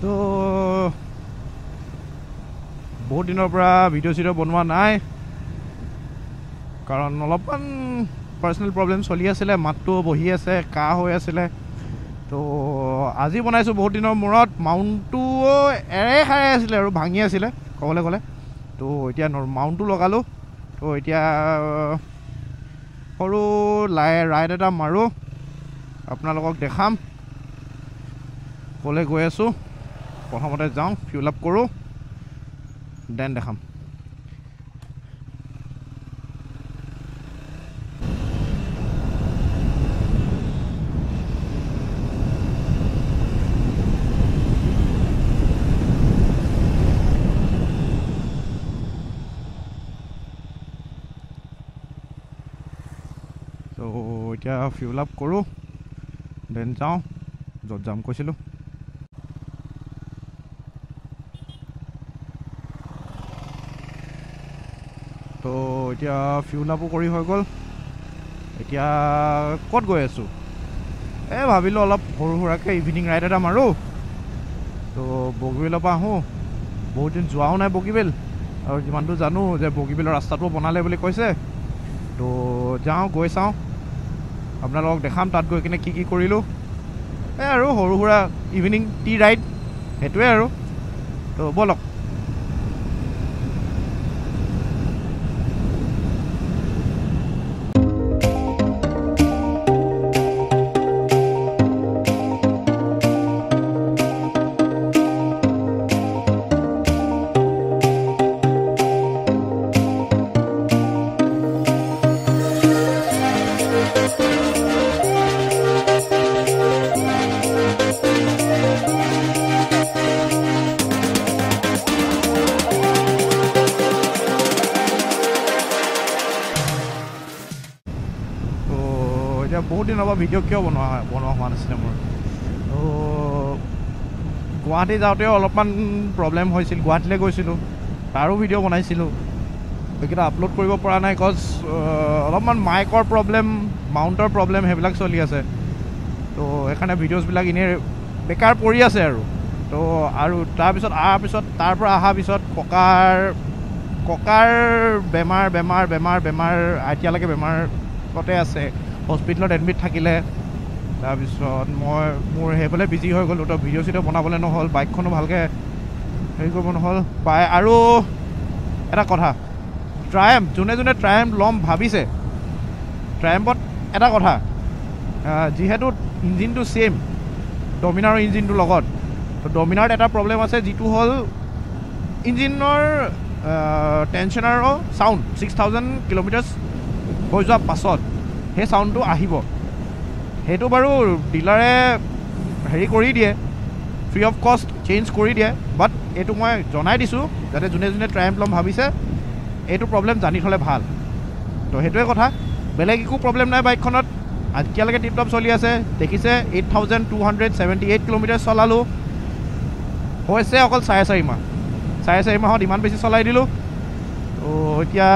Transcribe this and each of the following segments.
তো বহুত দিনৰ পৰা ভিডিঅ' চিডিঅ' বনোৱা নাই কাৰণ অলপমান পাৰ্চনেল প্ৰব্লেম চলি আছিলে মাতটো বহি আছে কাহ হৈ আছিলে তো আজি বনাইছোঁ বহুত দিনৰ মূৰত মাউণ্টটো এৰে খাৰে আছিলে আৰু ভাঙি আছিলে ক'বলৈ গ'লে তো এতিয়া মাউণ্টটো লগালোঁ তো এতিয়া সৰু ৰাইড এটা মাৰোঁ আপোনালোকক দেখাম ক'লৈ গৈ আছোঁ প্ৰথমতে যাওঁ ফিউল আপ কৰোঁ দেন দেখাম তো এতিয়া ফিউল আপ কৰোঁ দেন যাওঁ য'ত যাম কৈছিলোঁ তো এতিয়া ফিউল আপো কৰি হৈ গ'ল এতিয়া ক'ত গৈ আছোঁ ভাবিলোঁ অলপ সৰু সুৰাকৈ ইভিনিং ৰাইড এটা মাৰোঁ তো বগীবিলৰ পৰা আহোঁ বহুত দিন যোৱাও নাই বগীবিল আৰু যিমানটো জানো যে বগীবিলৰ ৰাস্তাটো বনালে বুলি কৈছে তো যাওঁ গৈ চাওঁ আপোনালোকক দেখাম তাত গৈ কিনে কি কৰিলোঁ আৰু সৰু সুৰা ইভিনিং টি ৰাইড সেইটোৱে আৰু তো ব'লক এতিয়া বহুত দিনৰ পৰা ভিডিঅ' কিয় বনোৱা হোৱা নাছিলে মোৰ তো গুৱাহাটী যাওঁতেও অলপমান প্ৰব্লেম হৈছিল গুৱাহাটীলৈ গৈছিলোঁ তাৰো ভিডিঅ' বনাইছিলোঁ সেইকেইটা আপলোড কৰিব পৰা নাই কজ অলপমান মাইকৰ প্ৰব্লেম মাউণ্টৰ প্ৰব্লেম সেইবিলাক চলি আছে তো সেইকাৰণে ভিডিঅ'ছবিলাক এনেই বেকাৰ পৰি আছে তো আৰু তাৰ পৰা অহাৰ পিছত ককাৰ বেমাৰ এতিয়ালৈকে বেমাৰতে আছে হস্পিটেলত এডমিট থাকিলে তাৰপিছত মোৰ সেইফালে বিজি হৈ গ'লোঁ তো ভিডিঅ' চিডিঅ' বনাবলৈ নহ'ল বাইকখনো ভালকৈ হেৰি কৰিব নহ'ল আৰু এটা কথা যোনে ট্ৰায়েম্প ল'ম ভাবিছে ট্ৰায়েম্পত এটা কথা যিহেতু ইঞ্জিনটো ছেইম ডমিনাৰৰ ইঞ্জিনটোৰ লগত তো ডমিনাৰত এটা প্ৰব্লেম আছে যিটো হ'ল ইঞ্জিনৰ টেনশ্যনাৰ চাউণ্ড 6000 কিলোমিটাৰ হৈ যোৱাৰ পাছত সেই চাউণ্ডটো আহিব সেইটো বাৰু ডিলাৰে হেৰি কৰি দিয়ে ফ্ৰী অফ কষ্ট চেঞ্জ কৰি দিয়ে বাট এইটো মই জনাই দিছোঁ যাতে যোনে ট্ৰায়েম্প ল'ম ভাবিছে এইটো প্ৰব্লেম জানি থ'লে ভাল তো সেইটোৱে কথা বেলেগ একো প্ৰব্লেম নাই বাইকখনত এতিয়ালৈকে টিপটপ চলি আছে দেখিছে 8278 কিলোমিটাৰ চলালোঁ হৈছে অকল 4.5 মাহ 4.5 মাহত ইমান বেছি চলাই দিলোঁ তো এতিয়া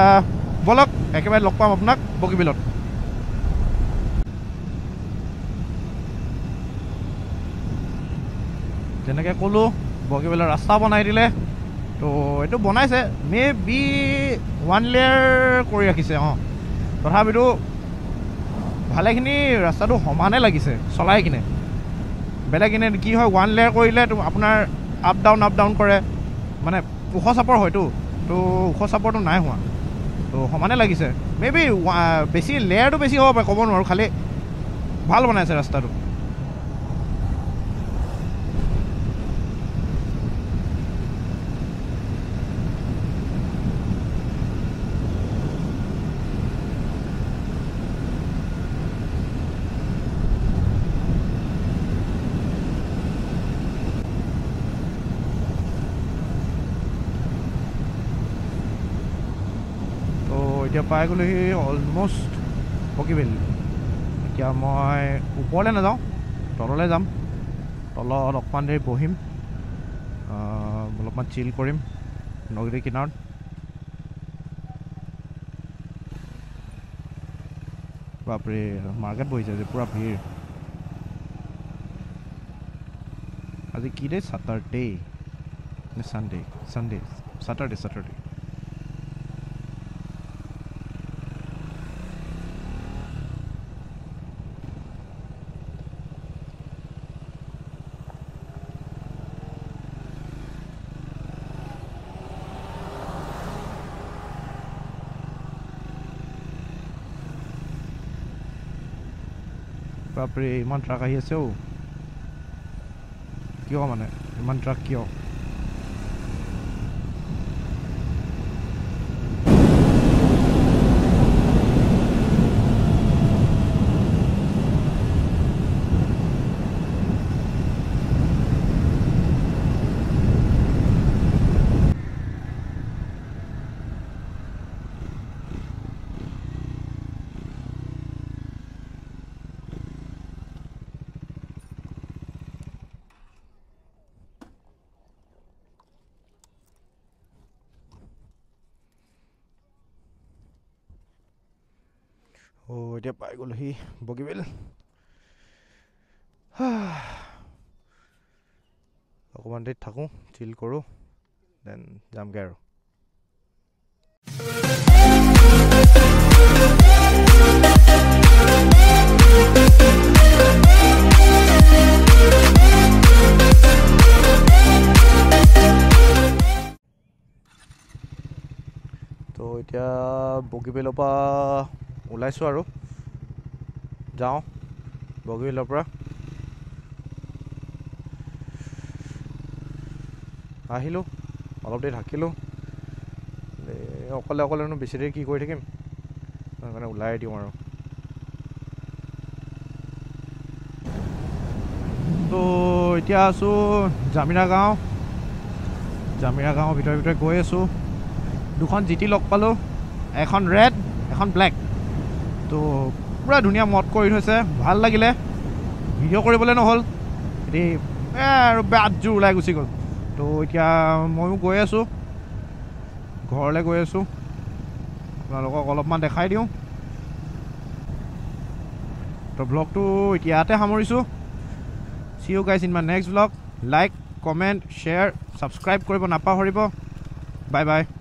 ব'লক একেবাৰে লগ পাম আপোনাক বগীবিলত যেনেকৈ ক'লোঁ বগীবিলৰ ৰাস্তা বনাই দিলে তো এইটো বনাইছে মে বি 1 লেয়াৰ কৰি ৰাখিছে তথাপিতো ভালেখিনি ৰাস্তাটো সমানে লাগিছে চলাই কিনে বেলেগ কিনে কি হয় 1 লেয়াৰ কৰিলে আপোনাৰ আপ ডাউন কৰে মানে ওখ চাপৰ হয়তো তো ওখ চাপৰটো নাই হোৱা তো সমানে লাগিছে মে বি বেছি লেয়াৰটো বেছি হ'ব পাৰে ক'ব নোৱাৰোঁ খালি ভাল বনাইছে ৰাস্তাটো এতিয়া পাই গ'লোহি অলমষ্ট বগীবিল এতিয়া মই ওপৰলৈ নাযাওঁ তললৈ যাম তলত অকণমান দেৰি বহিম অলপমান চিল কৰিম নদীৰ কিনাৰত বাপৰে মাৰ্কেট বহিছে যে পুৰা ভিৰ আজি কি ডে Saturday নে Sunday Saturday বাপৰে ইমান ট্ৰাক আহি আছে কিয় মানে ইমান ট্ৰাক কিয় এতিয়া পাই গ'লোহি বগীবিল অকণমান দেৰি থাকোঁ চিল কৰোঁ দেন যামগৈ আৰু তো এতিয়া বগীবিলৰ পৰা ওলাইছোঁ আৰু যাওঁ বগীবিলৰ পৰা আহিলোঁ অলপ দেৰি থাকিলোঁ অকলেনো বেছি দেৰি কি কৰি থাকিম সেইকাৰণে ওলাই দিওঁ আৰু তো এতিয়া আছোঁ জামিৰা গাঁও ভিতৰে গৈ আছোঁ দুখন GT লগ পালোঁ এখন ৰেড এখন ব্লেক তো পুৰা ধুনীয়া মদ কৰি থৈছে ভাল লাগিলে ভিডিঅ' কৰিবলৈ নহ'ল এতিয়া আৰু বেট জোৰ ওলাই গুচি গ'ল তো এতিয়া ময়ো গৈ আছোঁ ঘৰলৈ গৈ আছোঁ আপোনালোকক অলপমান দেখাই দিওঁ তো ব্লগটো এতিয়া ইয়াতে সামৰিছোঁ see you guys in my next vlog like comment share subscribe কৰিব নাপাহৰিব bye bye